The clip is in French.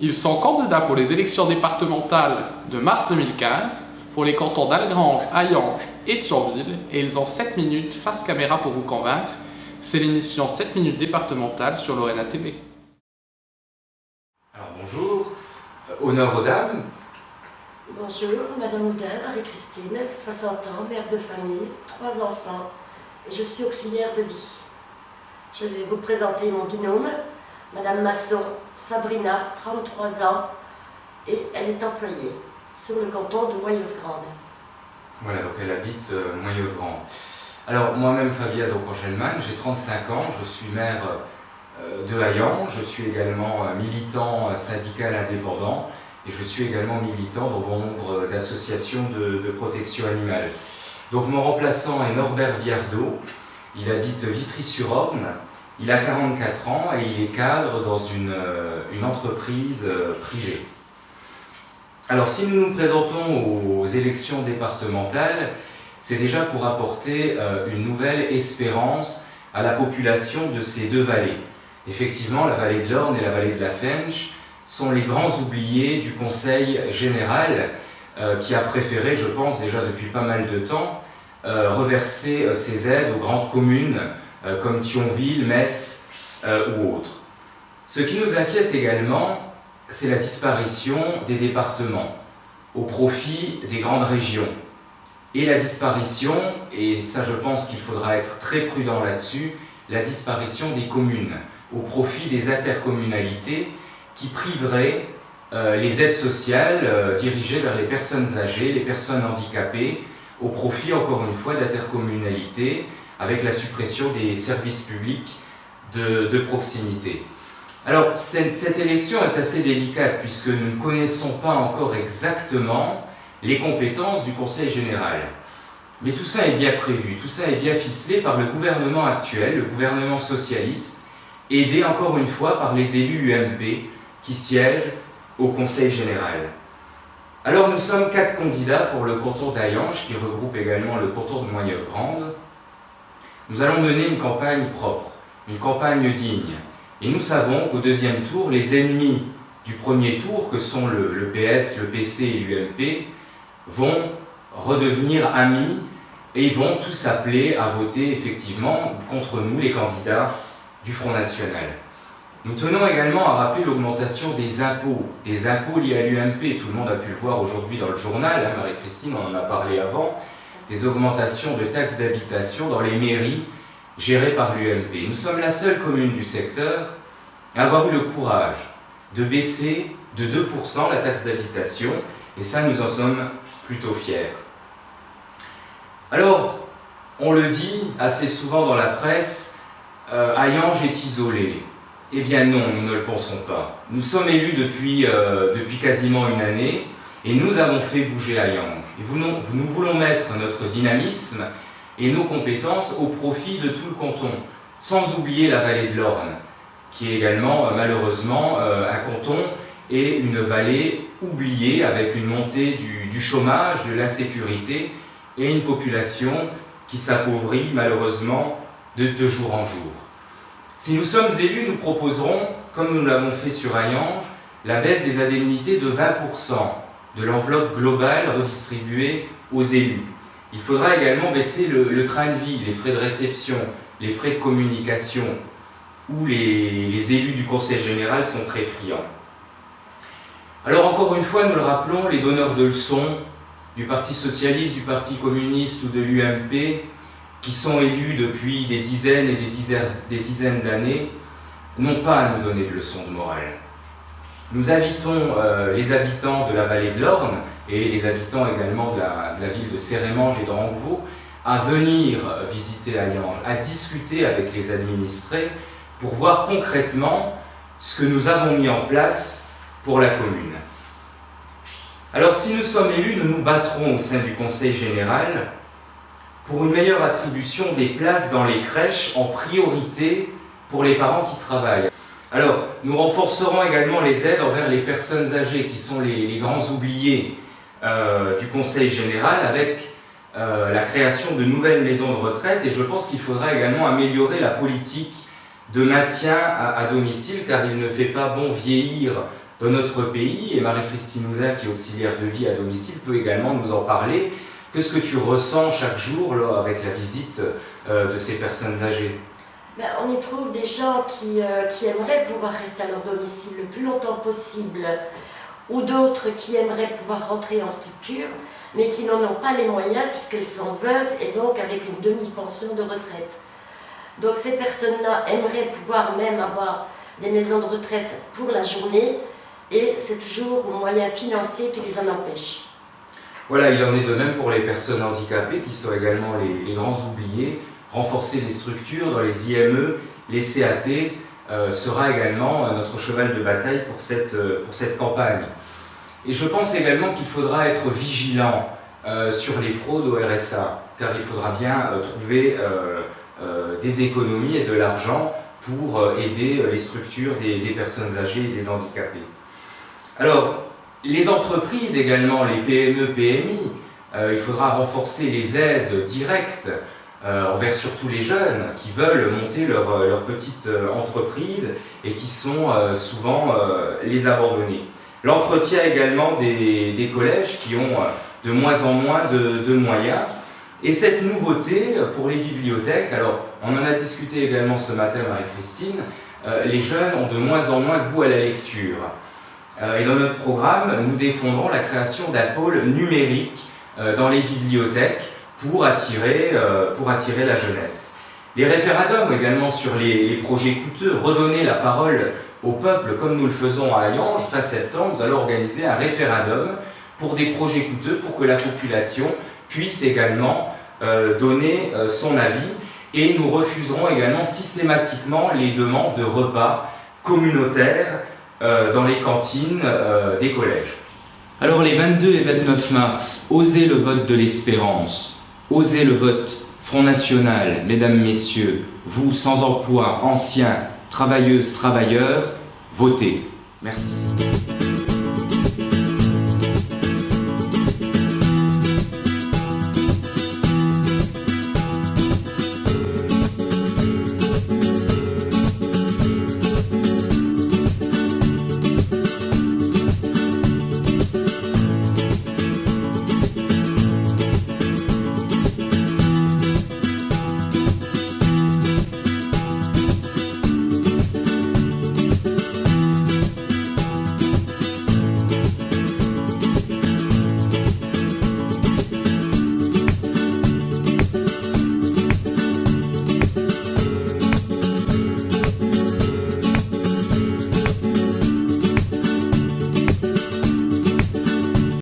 Ils sont candidats pour les élections départementales de mars 2015 pour les cantons d'Algrange, Hayange et Thionville et ils ont 7 minutes face caméra pour vous convaincre. C'est l'émission 7 minutes départementale sur Lorena TV. Alors bonjour, honneur aux dames. Bonjour, Madame Oudin, Marie-Christine, 60 ans, mère de famille, 3 enfants et je suis auxiliaire de vie. Je vais vous présenter mon binôme, Madame Masson, Sabrina, 33 ans et elle est employée sur le canton de Moyeuvre-Grande. Voilà, donc elle habite Moyeuvre-Grande. Alors moi-même Fabien Docochelman, j'ai 35 ans, je suis maire de Hayange, je suis également militant syndical indépendant et je suis également militant dans bon nombre d'associations de protection animale. Donc mon remplaçant est Norbert Viardot, il habite Vitry-sur-Orne, il a 44 ans et il est cadre dans une entreprise privée. Alors si nous nous présentons aux élections départementales, c'est déjà pour apporter une nouvelle espérance à la population de ces deux vallées. Effectivement, la vallée de l'Orne et la vallée de la Fensch sont les grands oubliés du Conseil général qui a préféré, je pense déjà depuis pas mal de temps, reverser ses aides aux grandes communes comme Thionville, Metz ou autres. Ce qui nous inquiète également, c'est la disparition des départements au profit des grandes régions. Et la disparition, et ça je pense qu'il faudra être très prudent là-dessus, la disparition des communes au profit des intercommunalités qui priveraient les aides sociales dirigées vers les personnes âgées, les personnes handicapées, au profit encore une fois d'intercommunalités avec la suppression des services publics de proximité. Alors cette élection est assez délicate puisque nous ne connaissons pas encore exactement les compétences du Conseil général. Mais tout ça est bien prévu, tout ça est bien ficelé par le gouvernement actuel, le gouvernement socialiste, aidé encore une fois par les élus UMP qui siègent au Conseil général. Alors nous sommes 4 candidats pour le canton d'Hayange, qui regroupe également le canton de Moyeuvre-Grande. Nous allons mener une campagne propre, une campagne digne. Et nous savons qu'au deuxième tour, les ennemis du premier tour, que sont le PS, le PC et l'UMP, vont redevenir amis et vont tous appeler à voter effectivement contre nous, les candidats du Front National. Nous tenons également à rappeler l'augmentation des impôts liés à l'UMP. Tout le monde a pu le voir aujourd'hui dans le journal, hein, Marie-Christine en a parlé avant, des augmentations de taxes d'habitation dans les mairies gérées par l'UMP. Nous sommes la seule commune du secteur à avoir eu le courage de baisser de 2% la taxe d'habitation, et ça nous en sommes plutôt fiers. Alors, on le dit assez souvent dans la presse, Hayange est isolé. Eh bien non, nous ne le pensons pas. Nous sommes élus depuis quasiment une année et nous avons fait bouger Hayange. Et nous voulons mettre notre dynamisme et nos compétences au profit de tout le canton, sans oublier la vallée de l'Orne, qui est également malheureusement un canton et une vallée oubliée avec une montée du chômage, de l'insécurité et une population qui s'appauvrit malheureusement de jour en jour. Si nous sommes élus, nous proposerons, comme nous l'avons fait sur Hayange, la baisse des indemnités de 20% de l'enveloppe globale redistribuée aux élus. Il faudra également baisser le train de vie, les frais de réception, les frais de communication, où les élus du Conseil général sont très friands. Alors encore une fois, nous le rappelons, les donneurs de leçons du Parti socialiste, du Parti communiste ou de l'UMP, qui sont élus depuis des dizaines et des dizaines d'années, n'ont pas à nous donner de leçons de morale. Nous invitons les habitants de la vallée de l'Orne et les habitants également de la ville de Sérémange et de Ranguevaux à venir visiter Hayange, à discuter avec les administrés pour voir concrètement ce que nous avons mis en place pour la commune. Alors si nous sommes élus, nous nous battrons au sein du Conseil général pour une meilleure attribution des places dans les crèches en priorité pour les parents qui travaillent. Alors, nous renforcerons également les aides envers les personnes âgées qui sont les grands oubliés du Conseil général avec la création de nouvelles maisons de retraite et je pense qu'il faudra également améliorer la politique de maintien à domicile car il ne fait pas bon vieillir dans notre pays, et Marie-Christine Oudin, qui est auxiliaire de vie à domicile, peut également nous en parler. Qu'est-ce que tu ressens chaque jour là, avec la visite de ces personnes âgées? Ben, on y trouve des gens qui aimeraient pouvoir rester à leur domicile le plus longtemps possible, ou d'autres qui aimeraient pouvoir rentrer en structure, mais qui n'en ont pas les moyens puisqu'elles sont veuves et donc avec une demi-pension de retraite. Donc ces personnes-là aimeraient pouvoir même avoir des maisons de retraite pour la journée, et c'est toujours le moyen financier qui les en empêche. Voilà, il en est de même pour les personnes handicapées qui sont également les grands oubliés. Renforcer les structures dans les IME, les CAT sera également notre cheval de bataille pour cette campagne. Et je pense également qu'il faudra être vigilant sur les fraudes au RSA, car il faudra bien trouver des économies et de l'argent pour aider les structures des personnes âgées et des handicapés. Alors, les entreprises également, les PME, PMI, il faudra renforcer les aides directes envers surtout les jeunes qui veulent monter leur petite entreprise et qui sont souvent les abandonnés. L'entretien également des collèges qui ont de moins en moins de moyens. Et cette nouveauté pour les bibliothèques, alors on en a discuté également ce matin Marie-Christine, les jeunes ont de moins en moins goût à la lecture. Et dans notre programme, nous défendons la création d'un pôle numérique dans les bibliothèques pour attirer la jeunesse. Les référendums également sur les projets coûteux, redonner la parole au peuple comme nous le faisons à Hayange. Fin septembre, nous allons organiser un référendum pour des projets coûteux pour que la population puisse également donner son avis, et nous refuserons également systématiquement les demandes de repas communautaires dans les cantines des collèges. Alors les 22 et 29 mars, osez le vote de l'espérance, osez le vote Front National, mesdames, messieurs, vous sans emploi, anciens, travailleuses, travailleurs, votez. Merci.